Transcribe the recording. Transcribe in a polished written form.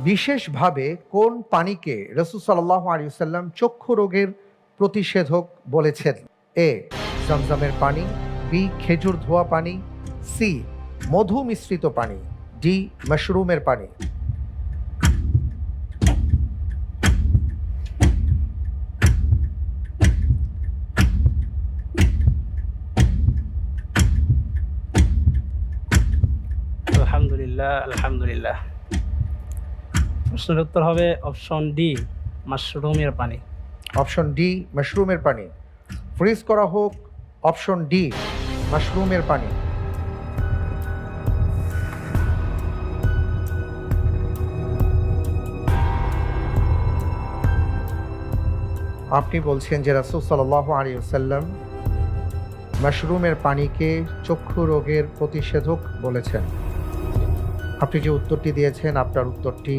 বিশেষভাবে কোন পানিকে রাসূল সাল্লাল্লাহু আলাইহি ওয়াসাল্লাম চক্ষু রোগের প্রতিষেধক বলেছেন? এ জমজমের পানি, বি খেজুর ধোয়া পানি, সি মধু মিশ্রিত পানি, ডি মাশরুমের পানি। আলহামদুলিল্লাহ, আলহামদুলিল্লাহ। প্রশ্নের উত্তর হবে অপশন ডি, মাশরুমের পানি। অপশন ডি মাশরুমের পানি। ফ্রিজ করা হোক অপশন ডি মাশরুমের পানি। আপনি বলছেন যে রাসূল সাল্লাল্লাহু আলাইহি ওয়াসাল্লাম মাশরুমের পানিকে চক্ষু রোগের প্রতিষেধক বলেছেন। আপনি যে উত্তরটি দিয়েছেন আপনার উত্তরটি